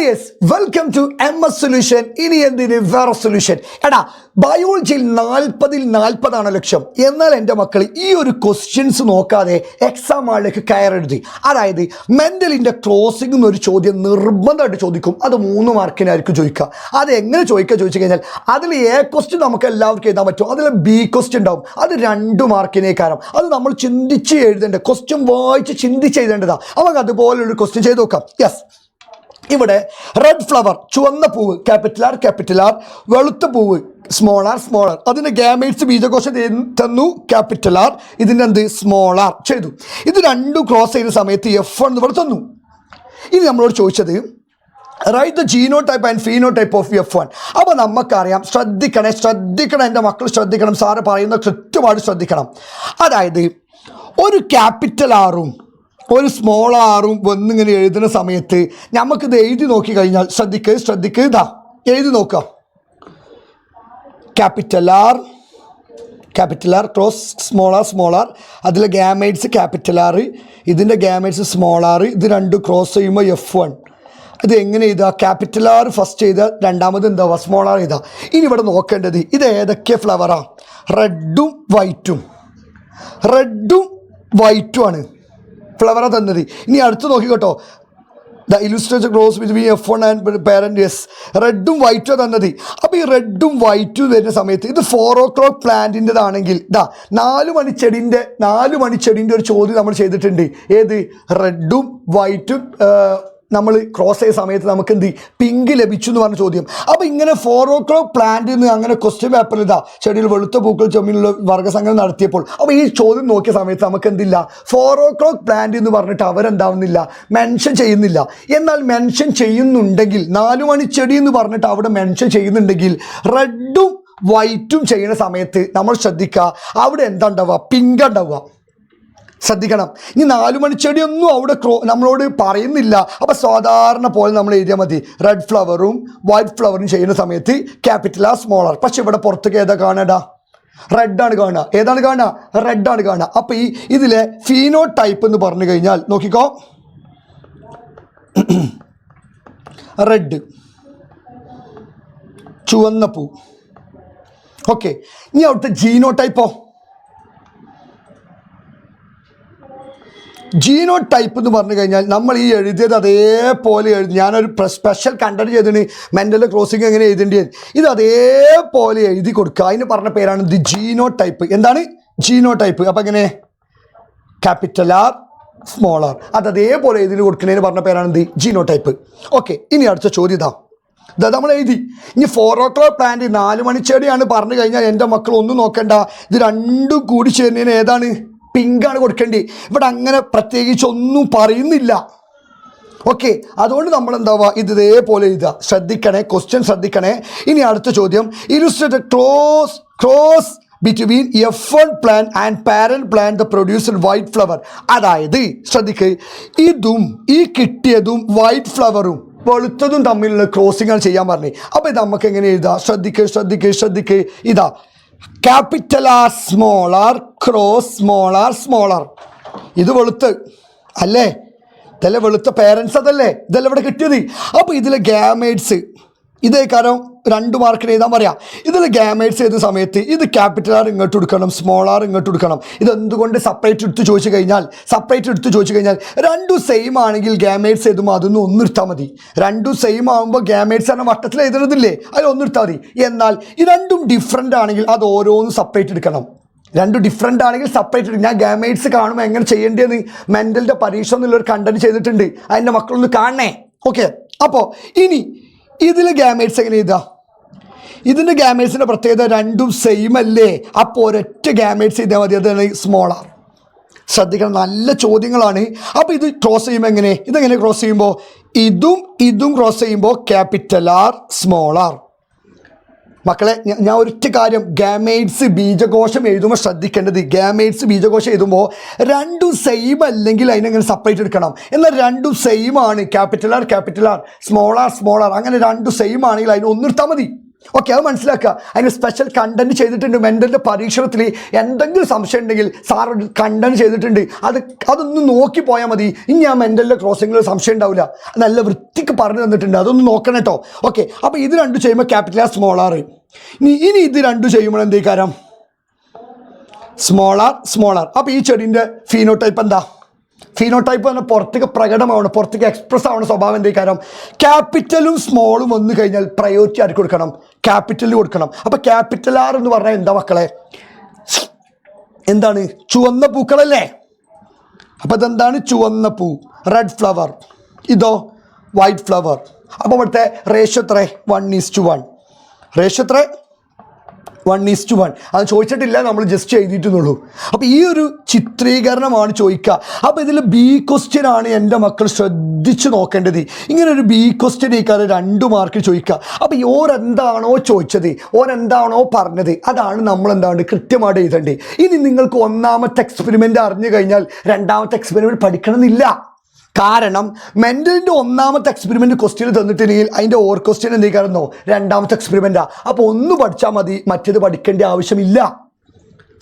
Yes welcome to MS solution. ഇനി എന്തിന് വേറെ സൊല്യൂഷൻ? എടാ, ബയോളജിയിൽ 40-40 ലക്ഷ്യം. എന്നാൽ എൻ്റെ മക്കൾ ഈ ഒരു ക്വസ്റ്റ്യൻസ് നോക്കാതെ എക്സാം ഹാളിലേക്ക് കയറെഴുതി. അതായത് മെൻ്റലിൻ്റെ ക്ലോസിംഗ് എന്നൊരു ചോദ്യം നിർബന്ധമായിട്ട് ചോദിക്കും. അത് 3 മാർക്കിനായിരിക്കും ചോദിക്കുക. അത് എങ്ങനെ ചോദിച്ചു കഴിഞ്ഞാൽ അതിൽ A ക്വസ്റ്റ്യൻ നമുക്ക് എല്ലാവർക്കും എഴുതാൻ പറ്റും, അതിൽ B ക്വസ്റ്റ്യൻ ഉണ്ടാവും, അത് 2 മാർക്കിനേക്കാരം. അത് നമ്മൾ ചിന്തിച്ച് എഴുതേണ്ട, ക്വസ്റ്റ്യൻ വായിച്ച് ചിന്തിച്ച് എഴുതേണ്ടതാണ്. നമുക്ക് അതുപോലൊരു ക്വസ്റ്റ്യൻ ചെയ്ത് നോക്കാം. യെസ്, ഇവിടെ റെഡ് ഫ്ലവർ, ചുവന്ന പൂവ്, ക്യാപിറ്റൽ ആർ, വെളുത്ത പൂവ്, സ്മോൾ ആർ. അതിൻ്റെ ഗാമേറ്റ്സ് ബീജകോശം തന്നു, ക്യാപിറ്റൽ ആർ. ഇതിൻ്റെ എന്ത്, സ്മോൾ ആർ ചെയ്തു. ഇത് രണ്ടും ക്രോസ് ചെയ്യുന്ന സമയത്ത് F1 എന്ന് ഇവിടെ തന്നു. ഇനി നമ്മളോട് ചോദിച്ചത് write the genotype and phenotype of F1. അപ്പോൾ നമുക്കറിയാം, ശ്രദ്ധിക്കണം എൻ്റെ മക്കൾ ശ്രദ്ധിക്കണം, സാറ് പറയുന്ന കൃത്യമായിട്ട് ശ്രദ്ധിക്കണം. അതായത് ഒരു ക്യാപിറ്റൽ ആറും ഒരു സ്മോൾ ആറും വന്നിങ്ങനെ എഴുതുന്ന സമയത്ത് നമുക്കിത് എഴുതി നോക്കി കഴിഞ്ഞാൽ ശ്രദ്ധിക്കുക ഇതാ എഴുതി നോക്കാം. Capital R cross small R, അതിലെ ഗാമേറ്റ്സ് ക്യാപിറ്റൽ ആർ, ഇതിൻ്റെ ഗാമേറ്റ്സ് സ്മോൾ ആർ. ഇത് രണ്ട് ക്രോസ് ചെയ്യുമ്പോൾ F1. ഇത് എങ്ങനെ എഴുതുക? ക്യാപിറ്റൽ ആർ ഫസ്റ്റ് ചെയ്താൽ രണ്ടാമത് എന്താ, സ്മോൾ ആർ എഴുതുക. ഇനി ഇവിടെ നോക്കേണ്ടത് ഇത് ഏതൊക്കെ ഫ്ലവറാണ്? റെഡും വൈറ്റും ആണ് ഫ്ലവറാണ് തന്നത്. ഇനി അടുത്ത് നോക്കിക്കോട്ടോ, the illustrated cross between F1 and parent. Yes, റെഡും വൈറ്റും തന്നത്. അപ്പോൾ ഈ റെഡും വൈറ്റും വരുന്ന സമയത്ത് ഇത് 4 o'clock പ്ലാന്റിൻ്റെതാണെങ്കിൽ ഇതാ 4 മണിച്ചെടിൻ്റെ ഒരു ചോദ്യം നമ്മൾ ചെയ്തിട്ടുണ്ട്. ഏത്? റെഡും വൈറ്റും നമ്മൾ ക്രോസ് ചെയ്ത സമയത്ത് നമുക്ക് എന്ത് പിങ്ക് ലഭിച്ചു എന്ന് പറഞ്ഞ ചോദ്യം. അപ്പോൾ ഇങ്ങനെ 4 o'clock പ്ലാന്റിൽ നിന്ന് അങ്ങനെ ക്വസ്റ്റ്യൻ പേപ്പറിൽ ഇതാ ചെടിയിൽ വെളുത്ത പൂക്കൾ ചുമയുള്ള വർഗ്ഗസംഘം നടത്തിയപ്പോൾ അപ്പോൾ ഈ ചോദ്യം നോക്കിയ സമയത്ത് നമുക്ക് എന്തില്ല, 4 o'clock പ്ലാന്റ് എന്ന് പറഞ്ഞിട്ട് അവരെന്താവുന്നില്ല, മെൻഷൻ ചെയ്യുന്നില്ല. എന്നാൽ മെൻഷൻ ചെയ്യുന്നുണ്ടെങ്കിൽ 4 മണിച്ചെടി എന്ന് പറഞ്ഞിട്ട് അവിടെ മെൻഷൻ ചെയ്യുന്നുണ്ടെങ്കിൽ റെഡും വൈറ്റും ചെയ്യുന്ന സമയത്ത് നമ്മൾ ശ്രദ്ധിക്കുക, അവിടെ എന്താ ഉണ്ടാവുക, പിങ്ക് ഉണ്ടാവുക. ശ്രദ്ധിക്കണം. ഇനി 4 മണിച്ചെടിയൊന്നും അവിടെ നമ്മളോട് പറയുന്നില്ല. അപ്പോൾ സാധാരണ പോലെ നമ്മൾ എഴുതിയാൽ മതി, റെഡ് ഫ്ലവറും വൈറ്റ് ഫ്ലവറും ചെയ്യുന്ന സമയത്ത് ക്യാപിറ്റൽ ആർ സ്മോൾ ആർ. പക്ഷെ ഇവിടെ പുറത്തേക്ക് ഏതാ കാണടാ, റെഡാണ് കാണുക. ഏതാണ് കാണുക? റെഡാണ് കാണുക. അപ്പോൾ ഈ ഇതിലെ ഫീനോ ടൈപ്പ് എന്ന് പറഞ്ഞു കഴിഞ്ഞാൽ നോക്കിക്കോ, റെഡ്, ചുവന്ന പൂ. ഓക്കെ, ഇനി അവിടുത്തെ ജീനോ ടൈപ്പോ? ജീനോ ടൈപ്പ് എന്ന് പറഞ്ഞു കഴിഞ്ഞാൽ നമ്മൾ ഈ എഴുതിയത് അതേപോലെ എഴുതി. ഞാനൊരു സ്പെഷ്യൽ കണ്ടന്റ് ചെയ്തിന് മെൻ്റൽ ക്ലോസിങ് എങ്ങനെ എഴുതേണ്ടത്, ഇത് അതേപോലെ എഴുതി കൊടുക്കുക. അതിന് പറഞ്ഞ പേരാണ് ദി ജീനോ ടൈപ്പ്. എന്താണ് ജീനോ ടൈപ്പ്? അപ്പം എങ്ങനെ, ക്യാപിറ്റൽ ആർ സ്മോൾ ആർ, അത് അതേപോലെ എഴുതി കൊടുക്കുന്നതിന് പറഞ്ഞ പേരാണ് ദി ജീനോ ടൈപ്പ്. ഓക്കെ, ഇനി അടുത്ത ചോദ്യം ഇതാ നമ്മൾ എഴുതി. ഇനി 4 o'clock പ്ലാന്റ് 4 മണിച്ചെടിയാണ് പറഞ്ഞു കഴിഞ്ഞാൽ എൻ്റെ മക്കൾ ഒന്നും നോക്കണ്ട, ഇത് രണ്ടും കൂടി ചേരുന്നതിന് ഏതാണ്, പിങ്കാണ് കൊടുക്കേണ്ടി. ഇവിടെ അങ്ങനെ പ്രത്യേകിച്ച് ഒന്നും പറയുന്നില്ല. ഓക്കെ, അതുകൊണ്ട് നമ്മൾ എന്താവുക, ഇത് ഇതേപോലെ എഴുതുക. ശ്രദ്ധിക്കണേ, ക്വസ്റ്റ്യൻ ശ്രദ്ധിക്കണേ. ഇനി അടുത്ത ചോദ്യം, illustrated cross between F1 plant and parent plant the producer white flower. അതായത് ശ്രദ്ധിക്കുക, ഇതും ഈ കിട്ടിയതും വൈറ്റ് ഫ്ലവറും വെളുത്തതും തമ്മിലുള്ള ക്രോസിംഗ് ആണ് ചെയ്യാൻ പറഞ്ഞത്. അപ്പോൾ ഇത് നമുക്ക് എങ്ങനെ എഴുതാം? ശ്രദ്ധിക്കുക ഇതാ capital R small R cross small R. ഇത് വെളുത്ത് അല്ലേ, ഇതല്ലേ വെളുത്ത പേരൻസ്, അതല്ലേ ഇതെല്ലാം ഇവിടെ കിട്ടിയത്. അപ്പോൾ ഇതിലെ ഗാമേറ്റ്സ് ഇതേ കാര്യം 2 മാർക്കിന് എഴുതാൻ പറയാം. ഇതിൽ ഗാമേറ്റ്സ് ചെയ്ത സമയത്ത് ഇത് ക്യാപിറ്റൽ ആർ ഇങ്ങോട്ട് എടുക്കണം, സ്മോൾ ആർ ഇങ്ങോട്ട് എടുക്കണം. ഇതെന്തുകൊണ്ട് സെപ്പറേറ്റ് എടുത്ത് ചോദിച്ചു കഴിഞ്ഞാൽ രണ്ടും സെയിം ആണെങ്കിൽ ഗാമേറ്റ്സ് എഴുതുമ്പോൾ അതൊന്നും ഒന്നെടുത്താൽ മതി. രണ്ടും സെയിം ആകുമ്പോൾ ഗാമേറ്റ്സ് ആണ് വട്ടത്തിൽ എഴുതുന്നതില്ലേ, അതിൽ ഒന്നെടുത്താൽ മതി. എന്നാൽ ഈ രണ്ടും ഡിഫറെൻ്റ് ആണെങ്കിൽ അത് ഓരോന്നും സെപ്പറേറ്റ് എടുക്കണം. രണ്ടും ഡിഫറെൻ്റ് ആണെങ്കിൽ സെപ്പറേറ്റ് എടുക്കും. ഞാൻ ഗാമേറ്റ്സ് കാണുമ്പോൾ എങ്ങനെ ചെയ്യേണ്ടതെന്ന് മെൻ്റലിൻ്റെ പരീക്ഷ എന്നുള്ളൊരു കണ്ടന്റ് ചെയ്തിട്ടുണ്ട്, അതിൻ്റെ മക്കളൊന്ന് കാണണേ. ഓക്കെ, അപ്പോൾ ഇനി ഇതിലെ ഗാമേറ്റ്സ് എങ്ങനെ എഴുതുക? ഇതിൻ്റെ ഗാമേറ്റ്സിൻ്റെ പ്രത്യേകത രണ്ടും സെയിം അല്ലേ, അപ്പോൾ ഒരൊറ്റ ഗാമേറ്റ്സ് ചെയ്താൽ മതി, അതാണ് സ്മോൾ ആർ. ശ്രദ്ധിക്കണം, നല്ല ചോദ്യങ്ങളാണ്. അപ്പോൾ ഇത് ക്രോസ് ചെയ്യുമ്പോൾ എങ്ങനെ, ഇതെങ്ങനെ ക്രോസ് ചെയ്യുമ്പോൾ ഇതും ക്രോസ് ചെയ്യുമ്പോൾ ക്യാപിറ്റൽ ആർ സ്മോൾ ആർ. മക്കളെ, ഞാൻ ഒരൊറ്റ കാര്യം, ഗാമേറ്റ്സ് ബീജകോശം എഴുതുമ്പോൾ ശ്രദ്ധിക്കേണ്ടത്, ഗാമേറ്റ്സ് ബീജകോശം എഴുതുമ്പോൾ രണ്ടും സെയിം അല്ലെങ്കിൽ അതിനെങ്ങനെ സെപ്പറേറ്റ് എടുക്കണം. എന്നാൽ രണ്ടും സെയിം ആണ്, ക്യാപിറ്റൽ ആർ സ്മോൾ ആർ അങ്ങനെ രണ്ടും സെയിം ആണെങ്കിൽ അതിന് ഒന്നെടുത്താൽ മതി. ഓക്കെ, അത് മനസ്സിലാക്കുക. അതിന് സ്പെഷ്യൽ കണ്ടന്റ് ചെയ്തിട്ടുണ്ട്. മെൻ്റലിൻ്റെ പരീക്ഷണത്തിൽ എന്തെങ്കിലും സംശയം ഉണ്ടെങ്കിൽ സാർ കണ്ടന്റ് ചെയ്തിട്ടുണ്ട്. അതൊന്ന് നോക്കി പോയാൽ മതി. ഇനി ആ മെൻ്റലിൻ്റെ ക്രോസിങ്ങിൽ സംശയം ഉണ്ടാവില്ല. നല്ല വൃത്തിക്ക് പറഞ്ഞു തന്നിട്ടുണ്ട്. അതൊന്ന് നോക്കണം കേട്ടോ. ഓക്കെ, അപ്പോൾ ഇത് രണ്ടും ചെയ്യുമ്പോൾ ക്യാപിറ്റൽ ആർ സ്മോൾ ആർ. ഇനി ഇത് രണ്ടും ചെയ്യുമ്പോൾ എന്തേ കാര്യം? Small R. അപ്പോൾ ഈ ചെടീൻ്റെ ഫീനോടൈപ്പ് എന്താ? ഫീനോടൈപ്പ് പറഞ്ഞാൽ പുറത്തേക്ക് പ്രകടമാവണം, പുറത്തേക്ക് എക്സ്പ്രസ് ആവണ സ്വഭാവം എന്തേ കാര്യം? ക്യാപിറ്റലും സ്മോളും വന്നു കഴിഞ്ഞാൽ പ്രയോറിറ്റി ആർക്ക് കൊടുക്കണം? ക്യാപിറ്റലിന് കൊടുക്കണം. അപ്പോൾ ക്യാപിറ്റൽ ആർ എന്ന് പറഞ്ഞാൽ എന്താ മക്കളെ? എന്താണ്? ചുവന്ന പൂക്കളല്ലേ? അപ്പോൾ ഇതെന്താണ്? ചുവന്ന പൂ, റെഡ് ഫ്ലവർ. ഇതോ വൈറ്റ് ഫ്ലവർ. അപ്പോൾ ഇവിടുത്തെ റേഷ്യോ എത്ര? 1:1. റേഷ്യോ എത്ര? 1:1. അത് ചോദിച്ചിട്ടില്ല, നമ്മൾ ജസ്റ്റ് എഴുതിയിട്ടുള്ളൂ. അപ്പോൾ ഈ ഒരു ചിത്രീകരണമാണ് ചോദിക്കുക. അപ്പോൾ ഇതിൽ ബി ക്വസ്റ്റ്യൻ ആണ് എൻ്റെ മക്കൾ ശ്രദ്ധിച്ച് നോക്കേണ്ടത്. ഇങ്ങനെ ഒരു ബി ക്വസ്റ്റ്യൻ ഈ കാര്യം 2 മാർക്ക് ചോദിക്കുക. അപ്പോൾ ഓരെന്താണോ ചോദിച്ചത്, ഓരെന്താണോ പറഞ്ഞത്, അതാണ് നമ്മൾ എന്താണ് കൃത്യമായിട്ട് എഴുതേണ്ടത്. ഇനി നിങ്ങൾക്ക് ഒന്നാമത്തെ എക്സ്പെരിമെൻ്റ് അറിഞ്ഞു കഴിഞ്ഞാൽ രണ്ടാമത്തെ എക്സ്പെരിമെൻറ്റ് പഠിക്കണമെന്നില്ല. കാരണം മെൻ്റലിൻ്റെ ഒന്നാമത്തെ എക്സ്പെരിമെൻറ്റ് ക്വസ്റ്റ്യൻ തന്നിട്ടുണ്ടെങ്കിൽ അതിൻ്റെ ഓർ ക്വസ്റ്റ്യൻ എന്തെയ്ക്കാറുന്നോ? രണ്ടാമത്തെ എക്സ്പെരിമെൻറ്റാണ്. അപ്പോൾ ഒന്ന് പഠിച്ചാൽ മതി, മറ്റേത് പഠിക്കേണ്ട ആവശ്യമില്ല.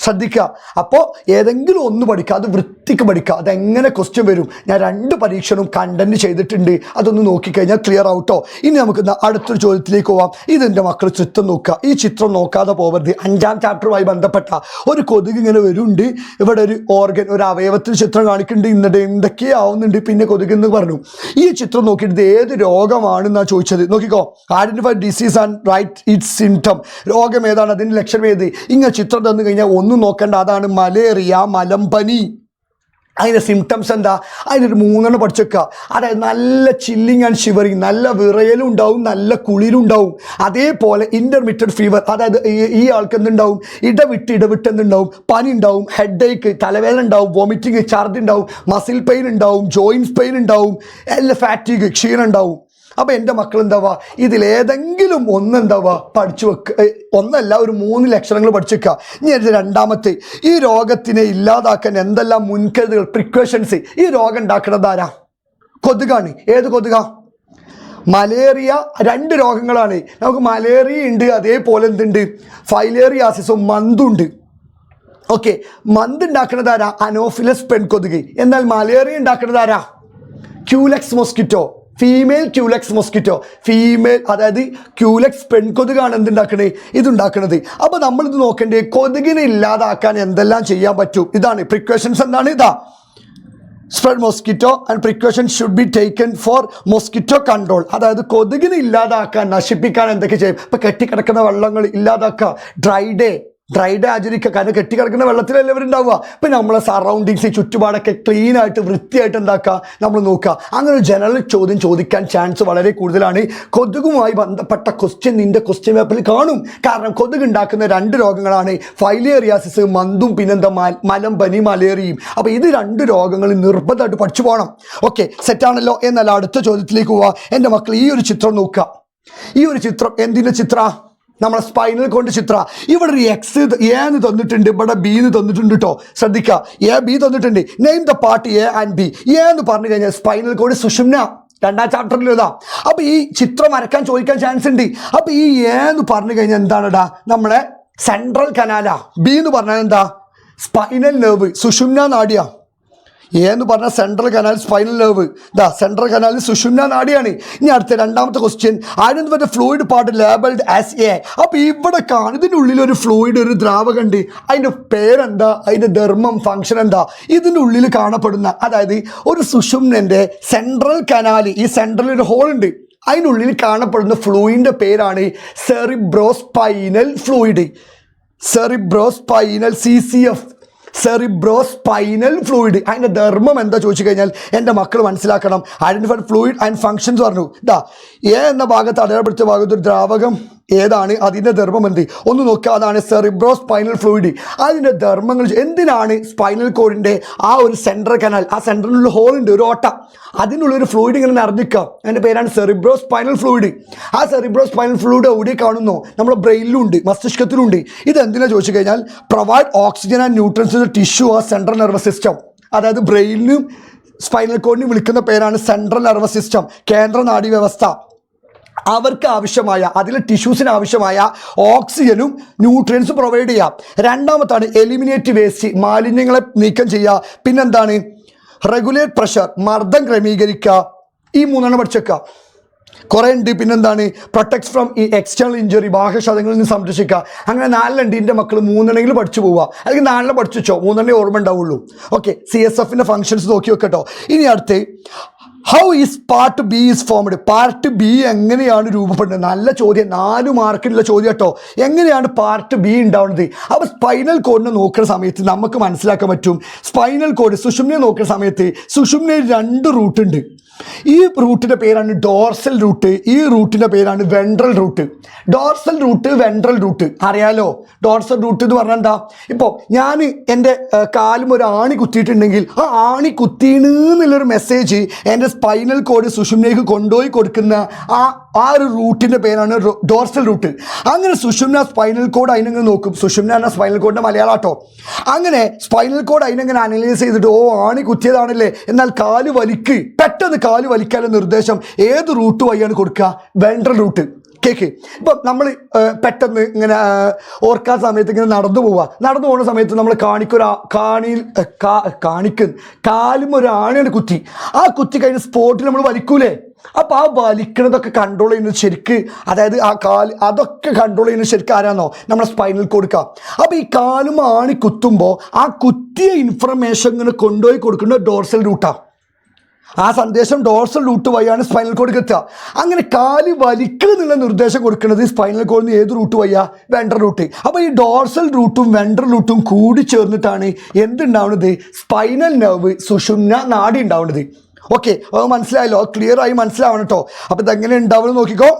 ശ്രദ്ധിക്കുക. അപ്പോൾ ഏതെങ്കിലും ഒന്ന് പഠിക്കുക, അത് വൃത്തിക്ക് പഠിക്കുക. അതെങ്ങനെ ക്വസ്റ്റ്യൻ വരും? ഞാൻ 2 പരീക്ഷണവും കണ്ടന്റ് ചെയ്തിട്ടുണ്ട്. അതൊന്ന് നോക്കിക്കഴിഞ്ഞാൽ ക്ലിയർ ആവട്ടോ. ഇനി നമുക്ക് അടുത്തൊരു ചോദ്യത്തിലേക്ക് പോവാം. ഇതിൻ്റെ മക്കൾ ചിത്രം നോക്കുക. ഈ ചിത്രം നോക്കാതെ പോകരുത്. 5ാം ചാപ്റ്ററുമായി ബന്ധപ്പെട്ട ഒരു കൊതുക് ഇങ്ങനെ വരുന്നുണ്ട്. ഇവിടെ ഒരു ഓർഗൻ, ഒരു അവയവത്തിൽ ചിത്രം കാണിക്കുന്നുണ്ട്. ഇന്നിട്ട് എന്തൊക്കെയോ ആവുന്നുണ്ട്. പിന്നെ കൊതുക് എന്ന് പറഞ്ഞു. ഈ ചിത്രം നോക്കിയിട്ട് ഇത് ഏത് രോഗമാണെന്നാണ് ചോദിച്ചത്. നോക്കിക്കോ. Identify disease and write its symptom. രോഗം ഏതാണ്, അതിൻ്റെ ലക്ഷണം ഏത്? ഇങ്ങനെ ചിത്രം തന്നു കഴിഞ്ഞാൽ ഒന്നും നോക്കണ്ട. അതാണ് മലേറിയ, മലമ്പനി. അതിൻ്റെ സിംറ്റംസ് എന്താ? അതിനൊരു 3 പഠിച്ചേക്കുക. അതായത് നല്ല ചില്ലിങ് ആൻഡ് ഷിവറിങ്, നല്ല വിറയലും ഉണ്ടാവും, നല്ല കുളിരുണ്ടാവും. അതേപോലെ ഇൻ്റർമിറ്റഡ് ഫീവർ, അതായത് ഈ ആൾക്ക് എന്തുണ്ടാവും? ഇടവിട്ട് എന്തുണ്ടാവും? പനി ഉണ്ടാവും, ഹെഡ് ഏക്ക്, തലവേദന ഉണ്ടാവും, വോമിറ്റിങ്, ഛർദി ഉണ്ടാവും, മസിൽ പെയിൻ ഉണ്ടാവും, ജോയിൻസ് പെയിൻ ഉണ്ടാവും, എല്ലാ ഫാറ്റിഗ്, ക്ഷീണം ഉണ്ടാവും. അപ്പോൾ എൻ്റെ മക്കൾ എന്താവുക? ഇതിലേതെങ്കിലും ഒന്നെന്താവുക? പഠിച്ചു വെക്കുക. ഒന്നല്ല, ഒരു 3 ലക്ഷണങ്ങൾ പഠിച്ചു വെക്കുക. ഇനി രണ്ടാമത്തെ, ഈ രോഗത്തിനെ ഇല്ലാതാക്കാൻ എന്തെല്ലാം മുൻകരുതലുകൾ, പ്രിക്കോഷൻസ്. ഈ രോഗം ഉണ്ടാക്കുന്നത് ആരാ? കൊതുകാണ്. ഏത് കൊതുക? മലേറിയ. 2 രോഗങ്ങളാണ് നമുക്ക്. മലേറിയ ഉണ്ട്, അതേപോലെ എന്തുണ്ട്? ഫൈലേറിയാസിസും മന്തുണ്ട്. ഓക്കെ, മന്ത് ഉണ്ടാക്കുന്നത് ആരാ? അനോഫിലസ് പെൺകൊതുക്. എന്നാൽ മലേറിയ ഉണ്ടാക്കുന്നത് ആരാ? Culex mosquito, female Culex mosquito. Female, അതായത് ക്യൂലെക്സ് പെൺകൊതുകാണ് എന്തുണ്ടാക്കണേ? ഇതുണ്ടാക്കണത്. അപ്പോൾ നമ്മളിത് നോക്കേണ്ടത് കൊതുകിനെ ഇല്ലാതാക്കാൻ എന്തെല്ലാം ചെയ്യാൻ പറ്റും. ഇതാണ് പ്രിക്കോഷൻസ്. എന്താണ്? ഇതാ spread mosquito and precautions should be taken for mosquito control. അതായത് കൊതുകിനെ ഇല്ലാതാക്കാൻ, നശിപ്പിക്കാൻ എന്തൊക്കെ ചെയ്യും? ഇപ്പോൾ കെട്ടിക്കിടക്കുന്ന വെള്ളങ്ങൾ ഇല്ലാതാക്കുക. ഡ്രൈ ഡേ ആചരിക്കുക. കാരണം കെട്ടിക്കിടക്കുന്ന വെള്ളത്തിലല്ലേ ഇവരുണ്ടാവുക. ഇപ്പം നമ്മളെ സറൗണ്ടിങ്സ്, ചുറ്റുപാടൊക്കെ ക്ലീനായിട്ട് വൃത്തിയായിട്ട് എന്താക്കുക, നമ്മൾ നോക്കുക. അങ്ങനെ ഒരു ജനറൽ ചോദ്യം ചോദിക്കാൻ ചാൻസ് വളരെ കൂടുതലാണ്. കൊതുകുമായി ബന്ധപ്പെട്ട ക്വസ്റ്റ്യൻ നിൻ്റെ ക്വസ്റ്റ്യൻ പേപ്പറിൽ കാണും. കാരണം കൊതുക് ഉണ്ടാക്കുന്ന 2 രോഗങ്ങളാണ് ഫൈലേറിയാസിസ്, മന്തും, പിന്നെന്താ മലമ്പനി, മലേറിയയും. അപ്പോൾ ഇത് 2 രോഗങ്ങൾ നിർബന്ധമായിട്ട് പഠിച്ചു പോകണം. ഓക്കെ, സെറ്റാണല്ലോ. എന്നാൽ അടുത്ത ചോദ്യത്തിലേക്ക് പോവാം. എൻ്റെ മക്കൾ ഈ ഒരു ചിത്രം നോക്കുക. ഈ ഒരു ചിത്രം എന്തിൻ്റെ ചിത്ര? നമ്മളെ സ്പൈനൽ കൊണ്ട് ചിത്ര. ഇവിടെ ഒരു എക്സ് എന്ന് തന്നിട്ടുണ്ട്, ഇവിടെ ബി എന്ന് തന്നിട്ടുണ്ട് കേട്ടോ. ശ്രദ്ധിക്കുക, എ ബി തന്നിട്ടുണ്ട്. Name the part A and B. A എന്ന് പറഞ്ഞു കഴിഞ്ഞാൽ സ്പൈനൽ കോഡ് സുഷുമ്ന, 2ാം ചാപ്റ്ററിൽ ഇതാ. അപ്പോൾ ഈ ചിത്രം വരക്കാൻ ചോദിക്കാൻ ചാൻസ് ഉണ്ട്. അപ്പോൾ ഈ എ എന്ന് പറഞ്ഞു കഴിഞ്ഞാൽ എന്താണെടാ? നമ്മളെ സെൻട്രൽ കനാലാ. ബി എന്ന് പറഞ്ഞാൽ എന്താ? സ്പൈനൽ നെർവ്, സുഷുമ്ന നാഡിയ. എ എന്ന് പറഞ്ഞാൽ സെൻട്രൽ കനാൽ, സ്പൈനൽ നെർവ്. ഇതാ സെൻട്രൽ കനാലിൽ സുഷുമ്ന നാഡിയാണ്. ഇനി അടുത്ത 2ാമത്തെ question, identify fluid part labelled as A. അപ്പോൾ ഇവിടെ ഇതിൻ്റെ ഉള്ളിൽ ഒരു ഫ്ലൂയിഡ്, ഒരു ദ്രാവകമുണ്ട്. അതിൻ്റെ പേരെന്താ? അതിൻ്റെ ധർമ്മം, ഫംഗ്ഷൻ എന്താ? ഇതിൻ്റെ ഉള്ളിൽ കാണപ്പെടുന്ന, അതായത് ഒരു സുഷുമ്നൻ്റെ സെൻട്രൽ കനാൽ, ഈ സെൻട്രലിൽ ഒരു ഹോൾ ഉണ്ട്. അതിനുള്ളിൽ കാണപ്പെടുന്ന ഫ്ലൂയിഡിൻ്റെ പേരാണ് cerebrospinal fluid. Cerebrospinal, CCF, cerebrospinal fluid. അതിൻ്റെ ധർമ്മം എന്താ ചോദിച്ചു കഴിഞ്ഞാൽ എൻ്റെ മക്കൾ മനസ്സിലാക്കണം. ഐഡന്റിഫൈഡ് ഫ്ലൂയിഡ് ആൻഡ് ഫങ്ഷൻസ് പറഞ്ഞു. ഇതാ എ എന്ന ഭാഗത്ത് അടയാളപ്പെടുത്തിയ ഭാഗത്ത് ഒരു ദ്രാവകം ഏതാണ്? അതിൻ്റെ ധർമ്മം എന്ത്? ഒന്ന് നോക്കുക. അതാണ് സെറിബ്രോസ്പൈനൽ ഫ്ലൂയിഡ്. അതിൻ്റെ ധർമ്മങ്ങൾ എന്തിനാണ്? സ്പൈനൽ കോഡിൻ്റെ ആ ഒരു സെൻട്രൽ കനാൽ, ആ സെൻട്രലിലുള്ള ഹോൾ ഉണ്ട്, ഒരു ഓട്ട, അതിനുള്ളൊരു ഫ്ലൂയിഡ് ഇങ്ങനെ നിറഞ്ഞിക്കുക. അതിൻ്റെ പേരാണ് സെറിബ്രോസ്പൈനൽ ഫ്ലൂയിഡ്. ആ സെറിബ്രോസ്പൈനൽ ഫ്ലൂയിഡ് എവിടെ കാണുന്നോ? നമ്മുടെ ബ്രെയിനിലും ഉണ്ട്, മസ്തിഷ്കത്തിലും ഉണ്ട്. ഇത് എന്തിനാ ചോദിച്ചു കഴിഞ്ഞാൽ provide oxygen and nutrients to tissue or central nervous system. അതായത് ബ്രെയിനിനും സ്പൈനൽ കോഡിനും വിളിക്കുന്ന പേരാണ് സെൻട്രൽ നെർവസ് സിസ്റ്റം, കേന്ദ്ര നാഡീവ്യവസ്ഥ. അവർക്ക് ആവശ്യമായ അതിൽ ടിഷ്യൂസിന് ആവശ്യമായ ഓക്സിജനും ന്യൂട്രിയൻസും പ്രൊവൈഡ് ചെയ്യാം. രണ്ടാമത്താണ് എലിമിനേറ്റ് വേസ്റ്റ്, മാലിന്യങ്ങളെ നീക്കം ചെയ്യുക. പിന്നെന്താണ് റെഗുലേറ്റ് പ്രഷർ, മർദ്ദം ക്രമീകരിക്കുക. ഈ 3 പഠിച്ചേക്കുക. കുറേ ഉണ്ട്. പിന്നെന്താണ് പ്രൊട്ടക്ട് ഫ്രം ഈ എക്സ്റ്റേണൽ ഇഞ്ചുറി, ബാഹ്യക്ഷതങ്ങളിൽ നിന്ന് സംരക്ഷിക്കുക. അങ്ങനെ 4 എൻ്റെ മക്കൾ 3 പഠിച്ചു പോവുക, അല്ലെങ്കിൽ 4 പഠിച്ചു വെച്ചോ, 3 ഓർമ്മ ഉണ്ടാവുള്ളൂ. ഓക്കെ, CSFൻ്റെ ഫങ്ഷൻസ് നോക്കി വെക്കട്ടോ. ഇനി അടുത്ത് how is part B is formed. Part B എങ്ങനെയാണ് രൂപപ്പെടുന്നത്? നല്ല ചോദ്യം, 4 മാർക്കിനുള്ള ചോദ്യം കേട്ടോ. എങ്ങനെയാണ് പാർട്ട് ബി ഉണ്ടാവുന്നത്? അപ്പോൾ സ്പൈനൽ കോഡിനെ നോക്കുന്ന സമയത്ത് നമുക്ക് മനസ്സിലാക്കാൻ പറ്റും. സ്പൈനൽ കോഡ് സുഷുമ്നയെ നോക്കുന്ന സമയത്ത് സുഷുമ്നയിൽ 2 റൂട്ട് ഉണ്ട്. ഈ റൂട്ടിൻ്റെ പേരാണ് ഡോർസൽ റൂട്ട്, ഈ റൂട്ടിൻ്റെ പേരാണ് ventral root. Dorsal root, ventral root അറിയാലോ. ഡോർസൽ റൂട്ട് എന്ന് പറഞ്ഞാൽ എന്താ? ഇപ്പോൾ ഞാൻ എൻ്റെ കാലും ഒരു ആണി കുത്തിയിട്ടുണ്ടെങ്കിൽ ആ ആണി കുത്തിയെന്നുള്ളൊരു മെസ്സേജ് എൻ്റെ സ്പൈനൽ കോഡ് സുഷുമ്നയ്ക്ക് കൊണ്ടുപോയി കൊടുക്കുന്ന ആ ഒരു റൂട്ടിൻ്റെ പേരാണ് ഡോർസൽ റൂട്ട്. അങ്ങനെ സുഷുമ്ന സ്പൈനൽ കോഡ് അതിനെങ്ങനെ നോക്കും. സുഷുമ്ന എന്ന സ്പൈനൽ കോഡിൻ്റെ മലയാളാട്ടോ. അങ്ങനെ സ്പൈനൽ കോഡ് അതിനെങ്ങനെ അനലൈസ് ചെയ്തിട്ട് ആണി കുത്തിയതാണല്ലേ, എന്നാൽ കാല് വലിക്ക്, പെട്ടെന്ന് കാല് വലിക്കാനുള്ള നിർദ്ദേശം ഏത് റൂട്ട് വഴിയാണ് കൊടുക്കുക? Ventral root. കേക്ക് ഇപ്പം നമ്മൾ പെട്ടെന്ന് ഇങ്ങനെ ഓർക്കാൻ സമയത്ത് ഇങ്ങനെ നടന്നു പോകുന്ന സമയത്ത് നമ്മൾ കാലും ഒരു ആണിയാണ് കുത്തി. ആ കുത്തി കഴിഞ്ഞ സ്പോട്ടിൽ നമ്മൾ വലിക്കൂലേ? അപ്പോൾ ആ വലിക്കണതൊക്കെ കൺട്രോൾ ചെയ്യുന്നത് ശരിക്ക്, അതായത് ആ കാല് അതൊക്കെ കൺട്രോൾ ചെയ്യുന്നത് ശരിക്കും ആരാന്നോ? നമ്മുടെ സ്പൈനൽ കോഡ്. അപ്പോൾ ഈ കാലും ആണി കുത്തുമ്പോൾ ആ കുത്തിയ ഇൻഫർമേഷൻ ഇങ്ങനെ കൊണ്ടുപോയി കൊടുക്കുന്നത് ഡോർസൽ റൂട്ടാണ്. ആ സന്ദേശം ഡോർസൽ റൂട്ട് വഴിയാണ് സ്പൈനൽ കോഡ് എത്തുക. അങ്ങനെ കാല് വലിക്കണമെന്നുള്ള നിർദ്ദേശം കൊടുക്കുന്നത് സ്പൈനൽ കോഡിൽ നിന്ന് ഏത് റൂട്ട് വഴിയാ? Ventral root. അപ്പോൾ ഈ ഡോർസൽ റൂട്ടും വെൻട്രൽ റൂട്ടും കൂടി ചേർന്നിട്ടാണ് എന്തുണ്ടാവുന്നത്? സ്പൈനൽ നെർവ്, സുഷുമ്ന നാഡി ഉണ്ടാവുന്നത്. ഓക്കെ, അത് മനസ്സിലായല്ലോ? ക്ലിയർ ആയി മനസ്സിലാവണം കേട്ടോ. അപ്പോൾ ഇതെങ്ങനെ ഉണ്ടാവുന്നത് നോക്കിക്കോ.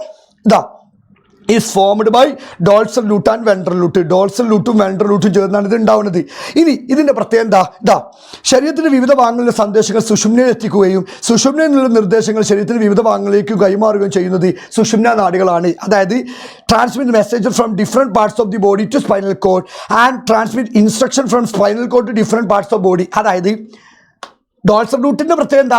ഇതാ is formed by dorsal root and ventral root. Dorsal റൂട്ടും വെൻട്രൽ റൂട്ടും ചേർന്നാണ് ഇത് ഉണ്ടാവുന്നത്. ഇനി ഇതിൻ്റെ പ്രത്യേകത എന്താ? ഇതാ ശരീരത്തിൻ്റെ വിവിധ ഭാഗങ്ങളിലെ സന്ദേശങ്ങൾ സുഷുമ്നയിൽ എത്തിക്കുകയും സുഷുമ്നയിൽ നിന്നുള്ള നിർദ്ദേശങ്ങൾ ശരീരത്തിൻ്റെ വിവിധ ഭാഗങ്ങളിലേക്ക് കൈമാറുകയും ചെയ്യുന്നത് സുഷുമ്ന നാഡികളാണ്. അതായത് transmit message from different parts of the body to spinal cord and transmit instruction from spinal cord to different parts of body. അതായത് ഡോൾസൽ റൂട്ടിൻ്റെ പ്രത്യേകത എന്താ?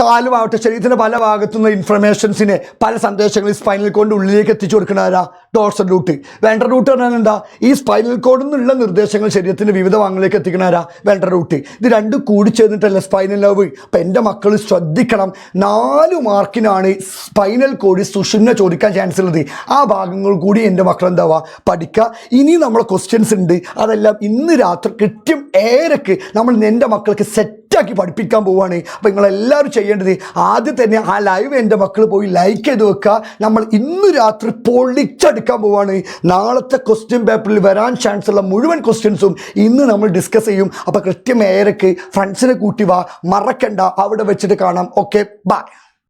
കാലുമാവട്ടെ ശരീരത്തിൻ്റെ പല ഭാഗത്തുനിന്ന് ഇൻഫർമേഷൻസിനെ, പല സന്ദേശങ്ങൾ സ്പൈനൽ കോഡിൻ്റെ ഉള്ളിലേക്ക് എത്തിച്ചു കൊടുക്കണാരാ? Dorsal root. വെൻട്രൽ റൂട്ട് പറഞ്ഞാൽ എന്താ? ഈ സ്പൈനൽ കോഡിൽ നിന്നുള്ള നിർദ്ദേശങ്ങൾ ശരീരത്തിൻ്റെ വിവിധ ഭാഗങ്ങളിലേക്ക് എത്തിക്കണാരാ? Ventral root. ഇത് രണ്ടും കൂടി ചേർന്നിട്ടല്ല സ്പൈനൽ നെർവ്. അപ്പം എൻ്റെ മക്കൾ ശ്രദ്ധിക്കണം, 4 മാർക്കിനാണ് സ്പൈനൽ കോഡ് സുഷുമ്ന ചോദിക്കാൻ ചാൻസ് ഉള്ളത്. ആ ഭാഗങ്ങൾ കൂടി എൻ്റെ മക്കൾ എന്താവാ പഠിക്കുക. ഇനി നമ്മളെ ക്വസ്റ്റ്യൻസ് ഉണ്ട്, അതെല്ലാം ഇന്ന് രാത്രി കൃത്യം 7:00 നമ്മൾ എൻ്റെ മക്കൾക്ക് സെറ്റാക്കി പഠിപ്പിക്കാൻ പോവുകയാണ്. അപ്പോൾ നിങ്ങളെല്ലാവരും ചെയ്യേണ്ടത് ആദ്യം തന്നെ ആ ലൈവ് എൻ്റെ മക്കൾ പോയി ലൈക്ക് ചെയ്ത് വെക്കുക. നമ്മൾ ഇന്ന് രാത്രി പൊളിച്ചെടുക്കാൻ പോവുകയാണ്. നാളത്തെ ക്വസ്റ്റ്യൻ പേപ്പറിൽ വരാൻ ചാൻസ് ഉള്ള മുഴുവൻ ക്വസ്റ്റ്യൻസും ഇന്ന് നമ്മൾ ഡിസ്കസ് ചെയ്യും. അപ്പോൾ കൃത്യം 7:00 ഫ്രണ്ട്സിനെ കൂട്ടി വാ, മറക്കണ്ട. അവിടെ വെച്ചിട്ട് കാണാം. Okay, by.